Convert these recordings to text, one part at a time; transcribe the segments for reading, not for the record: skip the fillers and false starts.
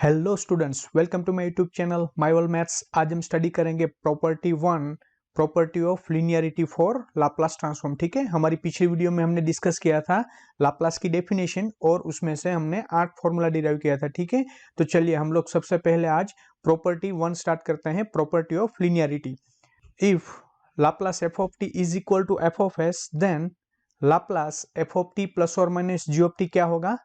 Hello students, welcome to my YouTube channel my world maths. आज हम study करेंगे property 1, property of linearity for Laplace transform. ठीक है, हमारी पिछली वीडियो में हमने डिस्कस किया था लाप्लास की डेफिनेशन और उसमें से हमने 8 फॉर्मूला डिराइव किया था। ठीक है, तो चलिए हम लोग सबसे पहले आज प्रॉपर्टी 1 स्टार्ट करते हैं, property of linearity. If Laplace f of t is equal to f of s, then Laplace f of t plus और माइनस जी ऑफ टी क्या होगा?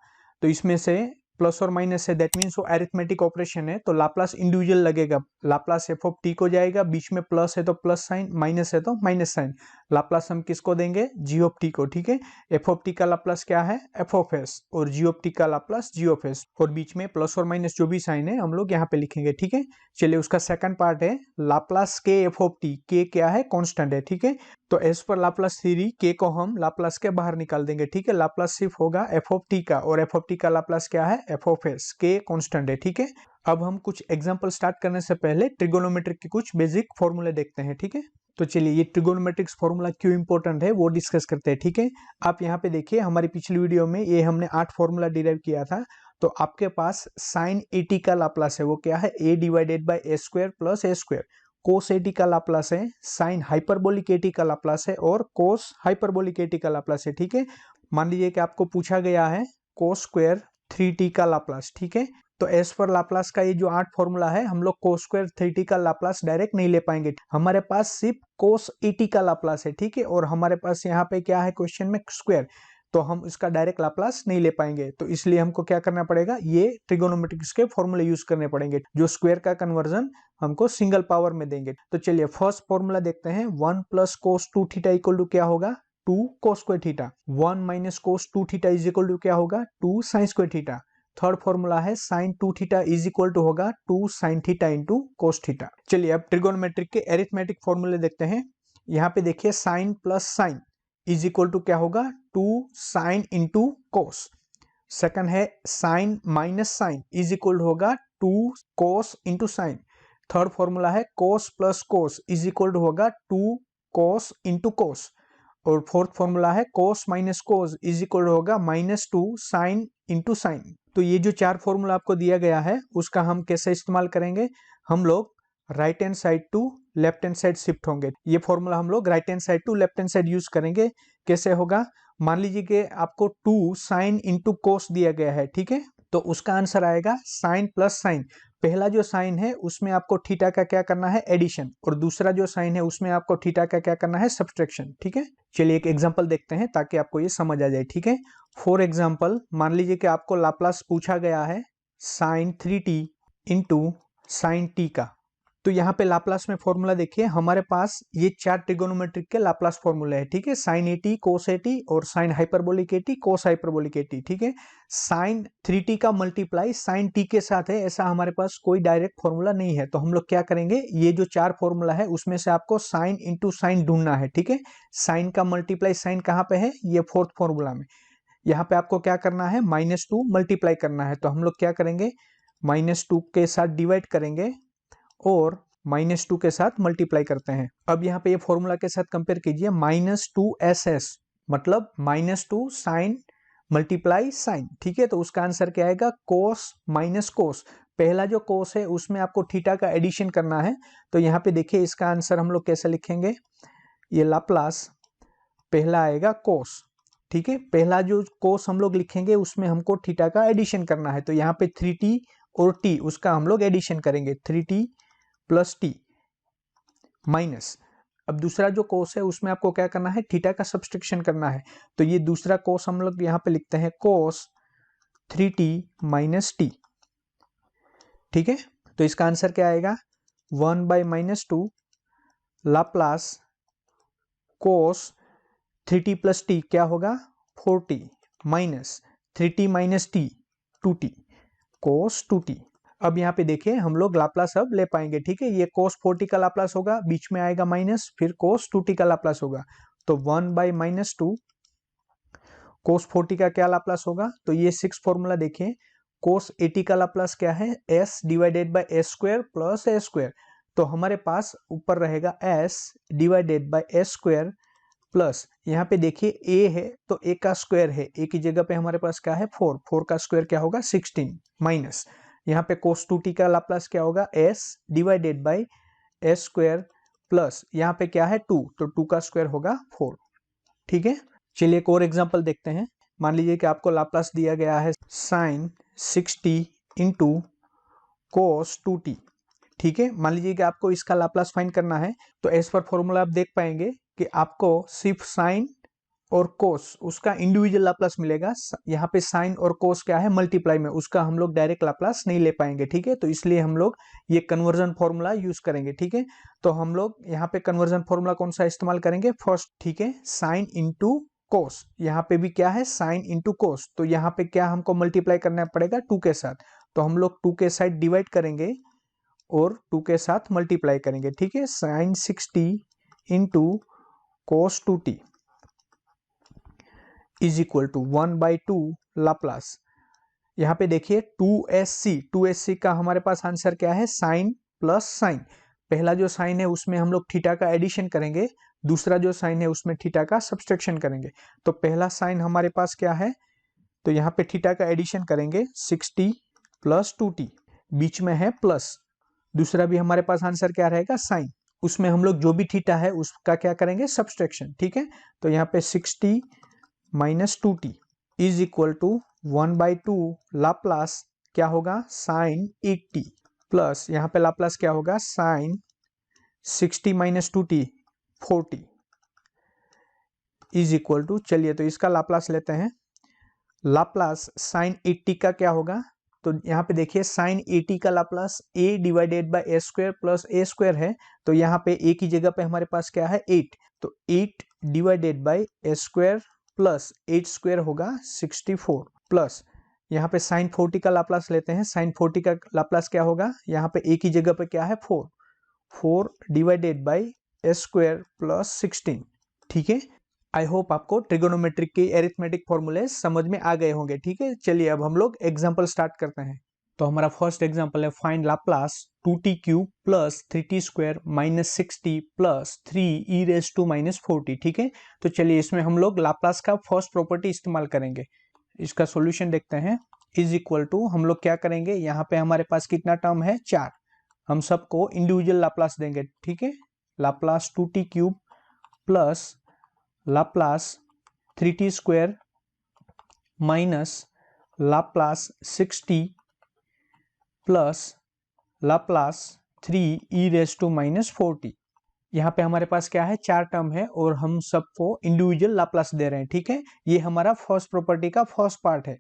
तो इसमें से प्लस और माइनस है, दैट मीन्स वो अरिथमेटिक ऑपरेशन है, तो लाप्लास इंडिविजुअल लगेगा। लाप्लास एफ ऑफ टी को जाएगा, बीच में प्लस है तो प्लस साइन, माइनस है तो माइनस साइन। लाप्लास हम किसको देंगे? जी ऑफ टी को। ठीक है, एफ ऑफ टी का लाप्लास क्या है? एफ ऑफ एस, और जी ऑफ टी का लाप्लास जी ऑफ एस, और बीच में प्लस और माइनस जो भी साइन है हम लोग यहाँ पे लिखेंगे। ठीक है, चलिए उसका सेकंड पार्ट है लाप्लास के एफ ऑफ टी। के क्या है? कॉन्स्टेंट है। ठीक है, तो एज पर लाप्लास थ्योरी के को हम लाप्लास के बाहर निकाल देंगे। ठीक है, लाप्लास सिर्फ होगा एफ ऑफ टी का, और एफ ऑफ टी का लाप्लास क्या है? F of S. के कांस्टेंट है। ठीक है, अब हम कुछ एग्जांपल स्टार्ट करने से पहले ट्रिगोनोमेट्रिक के कुछ बेसिक फॉर्मूले देखते हैं। ठीक है, तो चलिए ये ट्रिगोनोमेट्रिक्स फॉर्मूला क्यों इंपॉर्टेंट है वो डिस्कस करते हैं। ठीक है, आप यहाँ पे देखिए हमारी पिछली वीडियो में ये हमने 8 फॉर्मूला डिराइव किया था। तो आपके पास साइन ए टी का लाप्लास है, वो क्या है? A divided by a square plus a square. Cos a t का लाप्लास है, साइन हाइपरबोलिक ए टी का लाप्लास है, और कोस हाइपरबोलिक ए टी का लाप्लास है। ठीक है, मान लीजिए कि आपको पूछा गया है कोस स्क्वायर 3t का लाप्लास। ठीक है, तो एस पर लाप्लास का ये जो 8 फॉर्मूला है, हम लोग कोस स्क्वायर 3t का लाप्लास डायरेक्ट नहीं ले पाएंगे। हमारे पास सिर्फ कोस 80 का लाप्लास है। ठीक है, और हमारे पास यहाँ पे क्या है क्वेश्चन में? स्क्वायर, तो हम इसका डायरेक्ट लाप्लास नहीं ले पाएंगे। तो इसलिए हमको क्या करना पड़ेगा? ये ट्रिगोनोमेट्रिक्स के फॉर्मूले यूज करने पड़ेंगे, जो स्क्वायर का कन्वर्जन हमको सिंगल पावर में देंगे। तो चलिए फर्स्ट फॉर्मूला देखते हैं। 1 plus cos 2 theta equal to क्या होगा? 2 cos square theta. 1 minus cos 2 theta is equal to क्या होगा? 2 sine square theta. Third formula है sine 2 theta is equal to होगा 2 sine theta into cos theta. चलिए अब ट्रिगोनोमेट्रिक के एरिथमेटिक फॉर्मूले देखते हैं। यहाँ पे देखिए sine plus sine is equal to क्या होगा? 2 साइन इंटू कोस। सेकंड है sine minus sine is equal to होगा 2 cos into sine. Third formula है cos plus cos is equal to होगा 2 कोस इंटू कोस। और फोर्थ फॉर्मूला है cos minus cos is equal to होगा -2 sine into sign. तो ये जो 4 formula आपको दिया गया है, उसका हम कैसे इस्तेमाल करेंगे? हम लोग right hand side to left hand side shift होंगे। ये फॉर्मूला हम लोग right hand side to left hand side use करेंगे। कैसे होगा? मान लीजिए कि आपको 2 साइन इंटू कोस दिया गया है। ठीक है, तो उसका आंसर आएगा साइन प्लस साइन। पहला जो साइन है उसमें आपको थीटा का क्या करना है? एडिशन, और दूसरा जो साइन है उसमें आपको थीटा का क्या करना है? सब्सट्रैक्शन। ठीक है, चलिए एक एग्जांपल देखते हैं ताकि आपको ये समझ आ जाए। ठीक है, फॉर एग्जांपल मान लीजिए कि आपको लाप्लास पूछा गया है sign 3t into sine T का। तो यहाँ पे लाप्लास में फॉर्मूला देखिए, हमारे पास ये 4 ट्रिगोनोमेट्रिक के लाप्लास फॉर्मूले है। ठीक है, sine a t, cos a t, और sine hyperbolic a t, cos hyperbolic a t. ठीक है, साइन 3t का मल्टीप्लाई साइन टी के साथ है, ऐसा हमारे पास कोई डायरेक्ट फॉर्मूला नहीं है। तो हम लोग क्या करेंगे? ये जो 4 फॉर्मूला है उसमें से आपको साइन इंटू साइन ढूंढना है। ठीक है, साइन का मल्टीप्लाई साइन कहाँ पे है? ये फोर्थ फॉर्मूला में। यहाँ पे आपको क्या करना है? -2 मल्टीप्लाई करना है। तो हम लोग क्या करेंगे? -2 के साथ डिवाइड करेंगे और -2 के साथ मल्टीप्लाई करते हैं। अब यहाँ पे ये फॉर्मूला के साथ कंपेयर कीजिए, -2ss मतलब -2 साइन मल्टीप्लाई साइन। ठीक है, तो उसका आंसर क्या आएगा? कोस माइनस कोस। पहला जो कोस है उसमें आपको थीटा का एडिशन करना है। तो यहाँ पे देखिए इसका आंसर हम लोग कैसे लिखेंगे? ये लाप्लास पहला आएगा कोस। ठीक है, पहला जो कोस हम लोग लिखेंगे उसमें हमको थीटा का एडिशन करना है। तो यहाँ पे 3t और t उसका हम लोग एडिशन करेंगे, 3t प्लस टी माइनस। अब दूसरा जो कोस है उसमें आपको क्या करना है? थीटा का सब्सट्रैक्शन करना है। तो ये दूसरा कोस हम लोग यहाँ पे लिखते हैं कोस 3t माइनस टी। ठीक है, तो इसका आंसर क्या आएगा? 1 by -2 Laplace cos 3t plus T क्या होगा? 4t minus 3t minus T 2t कोस 2t। अब यहाँ पे देखिए हम लोग लाप्लास अब ले पाएंगे। ठीक है, ये कोस 4t का लाप्लास होगा, बीच में आएगा माइनस, फिर कोस 2t का लाप्लास होगा। तो 1 बाई -2 कोस 4t का क्या लाप्लास होगा? तो ये 6 फॉर्मूला देखिए, कोस 80 का लाप्लास क्या है? s divided by a square plus a square. तो हमारे पास ऊपर रहेगा s divided by a square plus, यहाँ पे देखिए a है तो a का स्क्वायर है, a की जगह पे हमारे पास क्या है? 4 का स्क्वायर क्या होगा? 16 माइनस यहाँ पे cos 2t का लाप्लास क्या होगा, s divided by s square plus यहाँ पे क्या है 2, तो 2 का स्क्वायर होगा 4। ठीक है, चलिए एक और एग्जांपल देखते हैं। मान लीजिए कि आपको लाप्लास दिया गया है sin 60 इंटू cos 2t। ठीक है, मान लीजिए कि आपको इसका लाप्लास फाइंड करना है, तो एज पर फॉर्मूला आप देख पाएंगे कि आपको सिर्फ साइन और कोस उसका इंडिविजुअल लाप्लास मिलेगा। यहाँ पे साइन और कोस क्या है, मल्टीप्लाई में, उसका हम लोग डायरेक्ट लाप्लास नहीं ले पाएंगे। ठीक है, तो इसलिए हम लोग ये कन्वर्जन फॉर्मूला यूज करेंगे। ठीक है, तो हम लोग यहाँ पे कन्वर्जन फॉर्मूला कौन सा इस्तेमाल करेंगे, फर्स्ट। ठीक है, साइन इंटू कोस, यहाँ पे भी क्या है, साइन इंटू कोस, तो यहाँ पे क्या हमको मल्टीप्लाई करना पड़ेगा 2 के साथ, तो हम लोग 2 के साथ डिवाइड करेंगे और 2 के साथ मल्टीप्लाई करेंगे। ठीक है, sine 60 into cos 2t is equal to 1/2 Laplace. यहाँ पे देखिए 2sc का हमारे पास आंसर क्या है, साइन प्लस साइन। पहला जो साइन है उसमें हम लोग थीटा का एडिशन करेंगे, दूसरा जो साइन है उसमें थीटा का सब्सट्रैक्शन करेंगे। तो पहला साइन हमारे पास क्या है, तो यहाँ पे थीटा का एडिशन करेंगे 60 प्लस 2t, बीच में है प्लस, दूसरा भी हमारे पास आंसर क्या रहेगा, साइन, उसमें हम लोग जो भी थीटा है उसका क्या करेंगे, सब्सट्रैक्शन। ठीक है, तो यहाँ पे 60 minus 2t is equal to 1/2 Laplace क्या होगा, साइन 80 प्लस यहाँ पे लाप्लास क्या होगा, sine 60 minus 2t 40 is equal to, चलिए तो इसका लाप्लास लेते हैं। लाप्लास साइन 80 का क्या होगा, तो यहाँ पे देखिए साइन 80 का Laplace a divided by a square plus a square है, तो यहाँ पे a की जगह पे हमारे पास क्या है 8, तो 8 divided by a square plus 8 square होगा 64 प्लस यहाँ पे साइन 40 का लाप्लास लेते हैं। साइन 40 का लाप्लास क्या होगा, यहाँ पे a की जगह पे क्या है 4 divided by a square plus 16। ठीक है, आई होप आपको ट्रिगोनोमेट्रिक के एरिथमेटिक फॉर्मूले समझ में आ गए होंगे। ठीक है, चलिए अब हम लोग एग्जांपल स्टार्ट करते हैं। तो हमारा फर्स्ट एग्जांपल है, find Laplace 2t cube plus 3t square minus 60 plus 3 e raise to minus 40। ठीक है, तो चलिए इसमें हम लोग लाप्लास का फर्स्ट प्रॉपर्टी इस्तेमाल करेंगे। इसका सॉल्यूशन देखते हैं। इज इक्वल टू, हम लोग क्या करेंगे, यहाँ पे हमारे पास कितना टर्म है, 4, हम सबको इंडिविजुअल लाप्लास देंगे। ठीक है, Laplace 2t cube plus Laplace 3t square minus Laplace 60 plus Laplace 3 e raise to minus 40। यहाँ पे हमारे पास क्या है, 4 टर्म है और हम सबको इंडिविजुअल लाप्लास दे रहे हैं। ठीक है, ये हमारा फर्स्ट प्रॉपर्टी का फर्स्ट पार्ट है।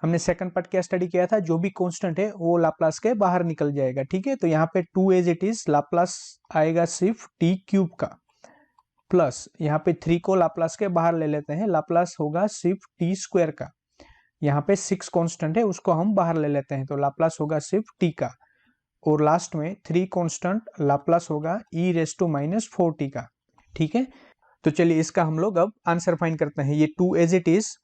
हमने सेकंड पार्ट क्या स्टडी किया था, जो भी कांस्टेंट है वो लाप्लास के बाहर निकल जाएगा। ठीक है, तो यहाँ पे 2 एज इट इज लाप्लास आएगा सिर्फ t क्यूब का, प्लस यहाँ पे 3 को लाप्लास के बाहर ले लेते हैं, लाप्लास होगा सिर्फ t स्क्वायर का। यहाँ पे 6 कांस्टेंट है उसको हम बाहर ले लेते हैं, तो लाप्लास होगा सिर्फ t का, और लास्ट में 3 कांस्टेंट लाप्लास होगा e raise to minus 4t का। ठीक है, तो चलिए इसका हम लोग अब आंसर फाइंड करते हैं। ये 2 as it is,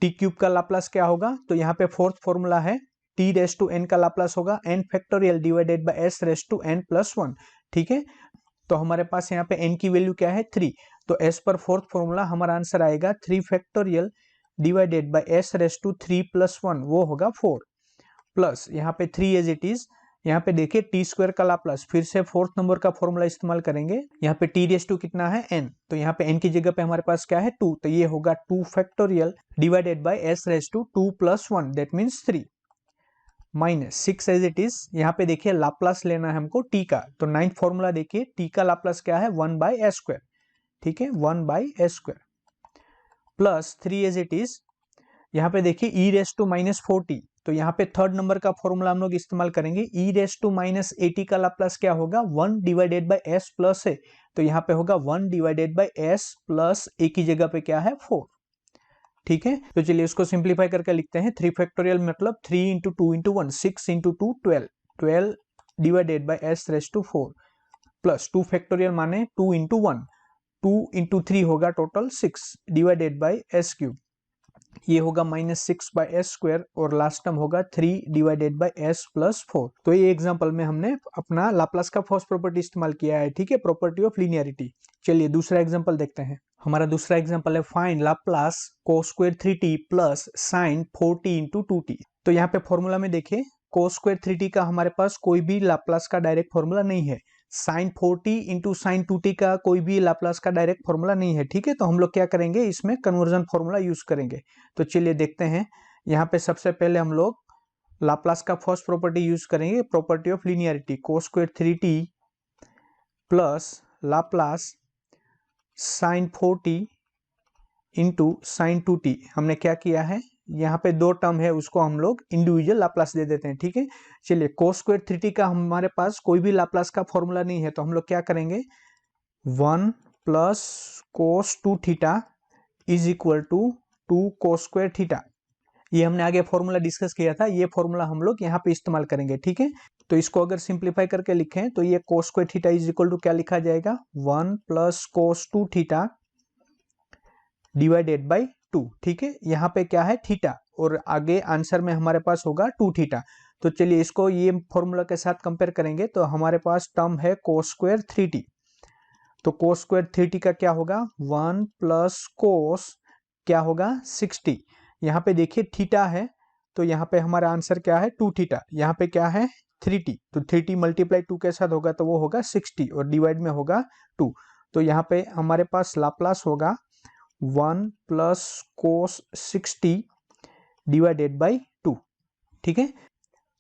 t cube का लाप्लास क्या होगा, तो यहाँ पे फोर्थ फॉर्मूला है, t रेज टू n का लाप्लास होगा n factorial divided by s raise to n plus 1। ठीक है, तो हमारे पास यहाँ पे n की वैल्यू क्या है 3, तो s पर फोर्थ फॉर्मूला हमारा आंसर आएगा 3 factorial divided by s raise to 3 plus 1, वो होगा 4, प्लस यहाँ पे 3 एज इट इज। यहाँ पे देखिए टी स्क्वायर का लाप्लास, फिर से फोर्थ नंबर का फॉर्मूला इस्तेमाल करेंगे। यहाँ पे टी रेज टू कितना है n, तो यहाँ पे n की जगह पे हमारे पास क्या है 2, तो ये होगा 2 factorial divided by s raise to 2 plus 1, that means 3, minus 6 as it is. यहाँ पे देखिए लाप्लास लेना है हमको t का, तो 9th फॉर्मूला देखिए t का लाप्लास क्या है 1/s स्क्वायर। ठीक है, 1/s square plus 3 as it is. यहाँ पे देखिए e रेज टू माइनस 40, तो यहाँ पे थर्ड नंबर का फॉर्मूला हम लोग इस्तेमाल करेंगे। e रेज टू माइनस 80 का लाप्लास क्या होगा 1 डिवाइडेड बाय s प्लस है, तो यहाँ पे होगा 1 divided by s plus a की जगह पे क्या है 4। ठीक है, तो चलिए इसको सिंप्लीफाई करके लिखते हैं। 3 फैक्टोरियल मतलब 3 into 2 into 1, 6 into 2 12, 12 divided by s raise to 4 plus 2 factorial माने 2 इंटू 1, 2 इंटू 3 होगा total 6 divided by s cube, ये होगा -6/s स्क्वायर, और लास्ट टर्म होगा 3 डिवाइडेड बाय s प्लस 4। तो ये एग्जांपल में हमने अपना लाप्लास का फर्स्ट प्रॉपर्टी इस्तेमाल किया है। ठीक है, प्रॉपर्टी ऑफ लीनियरिटी। चलिए दूसरा एग्जांपल देखते हैं। हमारा दूसरा एग्जांपल है, find Laplace cos square 3t plus sign 4t into 2t। तो यहाँ पे फॉर्मूला में देखिए cos स्क्वायर 3t का हमारे पास कोई भी लाप्लास का डायरेक्ट फॉर्मूला नहीं है, sin 4t into sine 2t का कोई भी लाप्लास का डायरेक्ट फॉर्मूला नहीं है, ठीक है। तो हम लोग क्या करेंगे, इसमें कन्वर्जन फॉर्मूला यूज करेंगे। तो चलिए देखते हैं, यहाँ पे सबसे पहले हम लोग लाप्लास का फर्स्ट प्रॉपर्टी यूज करेंगे, property of linearity, cos square 3t plus Laplace sin 4t into sine 2t। हमने क्या किया है, यहाँ पे दो टर्म है, उसको हम लोग इंडिविजुअल लाप्लास दे देते हैं, ठीक है। चलिए cos स्क्वायर 3t का हमारे पास कोई भी लाप्लास का फॉर्मूला नहीं है, तो हम लोग क्या करेंगे, 1 plus cos 2 theta is equal to 2 cos square theta. ये हमने आगे फॉर्मूला डिस्कस किया था, ये फॉर्मूला हम लोग यहाँ पे इस्तेमाल करेंगे, ठीक है। तो इसको अगर सिंप्लीफाई करके लिखें तो ये cos square theta is equal to क्या लिखा जाएगा, 1 plus cos 2 theta divided by 2, ठीक है। यहाँ पे क्या है, थीटा, और आगे आंसर में हमारे पास होगा 2 थीटा। तो चलिए इसको ये फॉर्मूला के साथ कंपेयर करेंगे, तो हमारे पास टर्म है cos स्क्वायर 3t। तो cos स्क्वायर 3t का क्या होगा, 1 प्लस cos क्या होगा 60। यहाँ पे देखिए थीटा है, तो यहाँ पे हमारा आंसर क्या है 2 थीटा, यहाँ पे क्या है 3t, तो 3t मल्टीप्लाई 2 के साथ होगा तो वो होगा 60 और डिवाइड में होगा 2। तो यहाँ पे हमारे पास लाप्लास होगा 1 प्लस cos 60 डिवाइडेड बाई 2, ठीक है।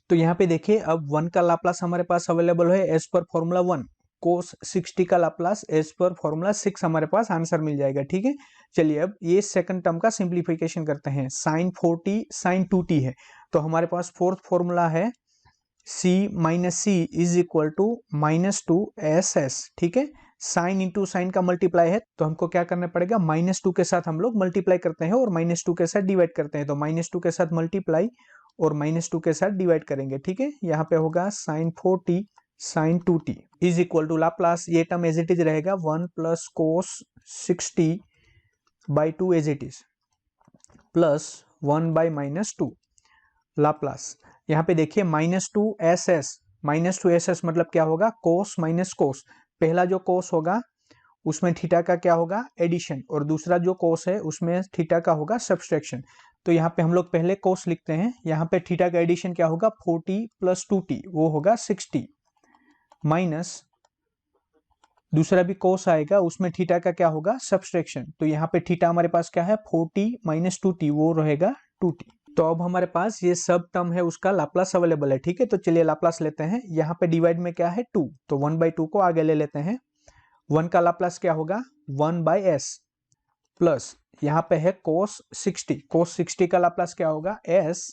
तो यहाँ पे देखिए अब 1 का लाप्लास हमारे पास अवेलेबल है एज पर फॉर्मूला 1, cos 60 का लाप्लास एज पर फॉर्मूला 6 हमारे पास आंसर मिल जाएगा, ठीक है। चलिए अब ये सेकंड टर्म का सिंप्लीफिकेशन करते हैं, sin 4t sin 2t है, तो हमारे पास फोर्थ फॉर्मूला है c minus C is equal to -2 ss, ठीक है। साइन इंटू साइन का मल्टीप्लाई है, तो हमको क्या करना पड़ेगा, -2 के साथ हम लोग मल्टीप्लाई करते हैं और -2 के साथ डिवाइड करते हैं, तो -2 के साथ मल्टीप्लाई और -2 के साथ डिवाइड करेंगे, ठीक है। यहाँ पे होगा sin 4t sin 2t is equal to Laplace, ये टर्म एज इट इज रहेगा 1 plus cos 60 by 2 as it is plus 1 by -2 Laplace. यहाँ पे देखिए -2 एस मतलब क्या होगा, कोस माइनस कोस। पहला जो कोस होगा उसमें थीटा का क्या होगा, एडिशन, और दूसरा जो कोस है उसमें थीटा का होगा सब्सट्रैक्शन। तो यहाँ पे हम लोग पहले कोस लिखते हैं, यहाँ पे थीटा का एडिशन क्या होगा 40 प्लस 2t वो होगा 60 माइनस दूसरा भी कोस आएगा, उसमें थीटा का क्या होगा सब्सट्रैक्शन। तो यहाँ पे थीटा हमारे पास क्या है 40 माइनस 2t वो रहेगा 2t। तो अब हमारे पास ये सब टर्म है उसका लाप्लास अवेलेबल है, ठीक है। तो चलिए लाप्लास लेते हैं, यहाँ पे डिवाइड में क्या है 2, तो 1/2 को आगे ले लेते हैं। 1 का लाप्लास क्या होगा 1/s प्लस यहाँ पे है cos 60 का लाप्लास क्या होगा s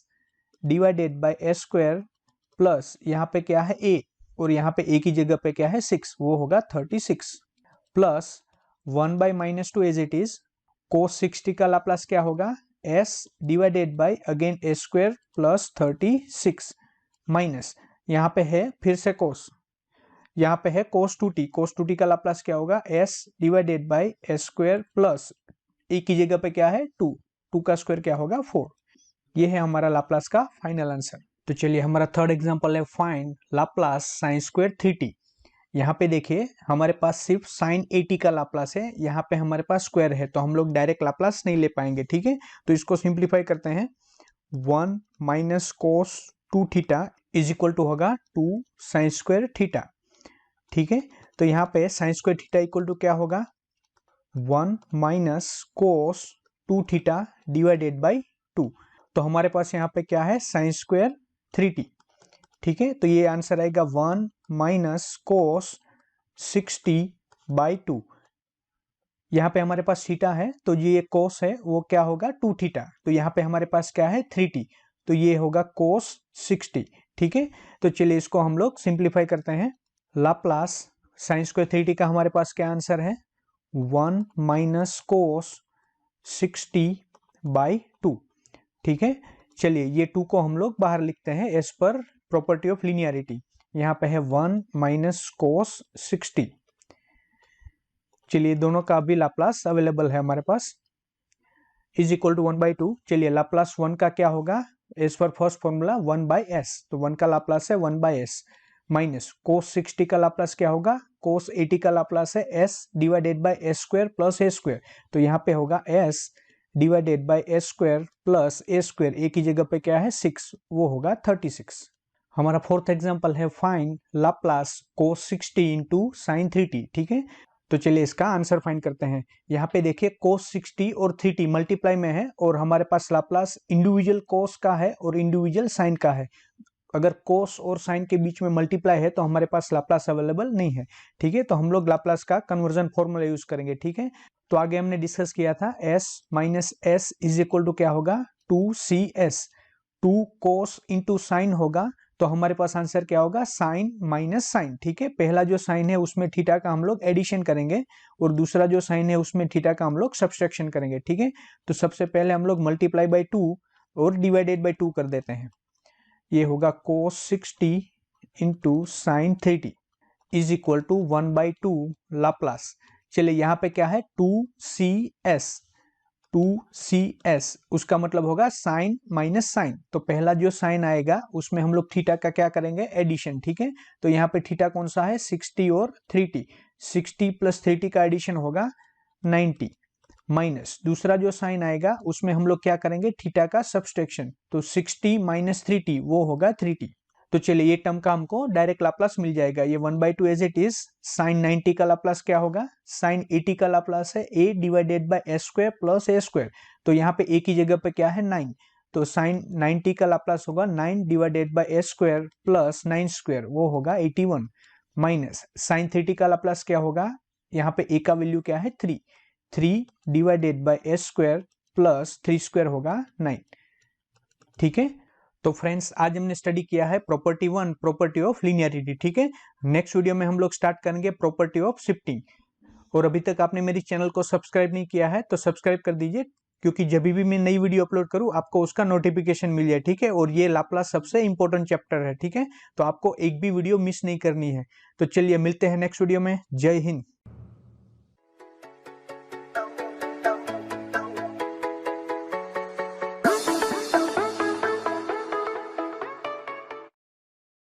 divided by s square plus यहाँ पे क्या है a, और यहाँ पे a की जगह पे क्या है 6 वो होगा 36 plus 1/-2 as it is, cos 60 का लाप्लास क्या होगा s divided by again s square plus 36 minus यहाँ पे है फिर से cos, यहाँ पे है cos 2t का लाप्लास क्या होगा s divided by s square plus a की जगह पे क्या है 2 का स्क्वायर क्या होगा 4। ये है हमारा लाप्लास का फाइनल आंसर। तो चलिए हमारा थर्ड एग्जांपल है find Laplace sine square 3t। यहाँ पे देखिए हमारे पास सिर्फ साइन 80 का लाप्लास है, यहाँ पे हमारे पास स्क्वायर है, तो हम लोग डायरेक्ट लाप्लास नहीं ले पाएंगे, ठीक है। तो इसको सिंप्लीफाई करते हैं, 1 minus cos 2 theta is equal to होगा 2 साइन स्क्वायर थीटा, ठीक है। तो यहाँ पे sine square theta equal to क्या होगा 1 minus cos 2 theta divided by 2। तो हमारे पास यहाँ पे क्या है साइन स्क्वायर 3t, ठीक है। तो ये आंसर आएगा 1 माइनस कोस 60 बाई 2। यहाँ पे हमारे पास थीटा है, तो ये कोस है वो क्या होगा 2 थीटा, तो यहाँ पे हमारे पास क्या है 3t, तो ये होगा कोस 60, ठीक है। तो चलिए इसको हम लोग सिंप्लीफाई करते हैं, लाप्लास साइन स्क्वायर 3t का हमारे पास क्या आंसर है 1 माइनस कोस 60 बाई 2, ठीक है। चलिए ये 2 को हम लोग बाहर लिखते हैं as per property of linearity, यहाँ पे है 1 माइनस कोस 60। चलिए दोनों का भी लाप्लास अवेलेबल है हमारे पास, इज इक्वल टू 1/2। चलिए लाप्लास 1 का क्या होगा as per first formula 1/s, तो 1 का लाप्लास है 1/s माइनस कोस 60 का लाप्लास क्या होगा कोस 80 का लाप्लास है s divided by s square plus a square, तो यहाँ पे होगा s divided by s square plus a square, a की जगह पे क्या है 6 वो होगा 36 हमारा फोर्थ एग्जांपल है find Laplace cos 60 into sign 3t। ठीक है, तो चलिए इसका आंसर फाइंड करते हैं। यहाँ पे देखिए cos 60 और 3t मल्टीप्लाई में है और हमारे पास लाप्लास इंडिविजुअल cos का है और इंडिविजुअल साइन का है। अगर cos और साइन के बीच में मल्टीप्लाई है तो हमारे पास लाप्लास अवेलेबल नहीं है। ठीक है, तो हम लोग लाप्लास का कन्वर्जन फॉर्मूला यूज करेंगे। ठीक है, तो आगे हमने डिस्कस किया था s minus S is equal to क्या होगा 2cs, 2 cos इंटू साइन होगा, तो हमारे पास आंसर क्या होगा साइन माइनस साइन। ठीक है, पहला जो साइन है उसमें थीटा का हम लोग एडिशन करेंगे और दूसरा जो साइन है उसमें थीटा का हम लोग सब्सट्रैक्शन करेंगे। ठीक है, तो सबसे पहले हम लोग मल्टीप्लाई बाई 2 और डिवाइडेड बाई 2 कर देते हैं। ये होगा cos 60 into sine 30 is equal to 1/2 Laplace. चलिए यहाँ पे क्या है 2cs, 2cs उसका मतलब होगा साइन माइनस साइन। तो पहला जो साइन आएगा उसमें हम लोग थीटा का क्या करेंगे एडिशन। ठीक है, तो यहाँ पे थीटा कौन सा है 60 और 3t, 60 प्लस 3t का एडिशन होगा 90 माइनस दूसरा जो साइन आएगा उसमें हम लोग क्या करेंगे थीटा का सब्सट्रैक्शन, तो 60 माइनस 3t वो होगा 3t। तो चलिए ये टर्म का हमको डायरेक्ट लाप्लास मिल जाएगा। ये 1/2 एज इट इज। साइन 90 का लाप्लास क्या होगा साइन 80 का लाप्लास है a divided by s square plus a square. तो यहाँ पे a की जगह पे क्या है 9, तो साइन 90 का लाप्लास होगा 9 divided by s square plus 9 square वो होगा 81 माइनस साइन 30 का लाप्लास क्या होगा, यहाँ पे a का वैल्यू क्या है 3, 3 divided by s square plus 3 square होगा 9। ठीक है, तो फ्रेंड्स आज हमने स्टडी किया है प्रॉपर्टी 1 प्रॉपर्टी ऑफ लीनियरिटी। ठीक है, नेक्स्ट वीडियो में हम लोग स्टार्ट करेंगे प्रॉपर्टी ऑफ शिफ्टिंग। और अभी तक आपने मेरी चैनल को सब्सक्राइब नहीं किया है तो सब्सक्राइब कर दीजिए, क्योंकि जब भी मैं नई वीडियो अपलोड करूं आपको उसका नोटिफिकेशन मिल जाए। ठीक है, और ये लाप्लास सबसे इंपॉर्टेंट चैप्टर है। ठीक है, तो आपको एक भी वीडियो मिस नहीं करनी है। तो चलिए मिलते हैं नेक्स्ट वीडियो में। जय हिंद।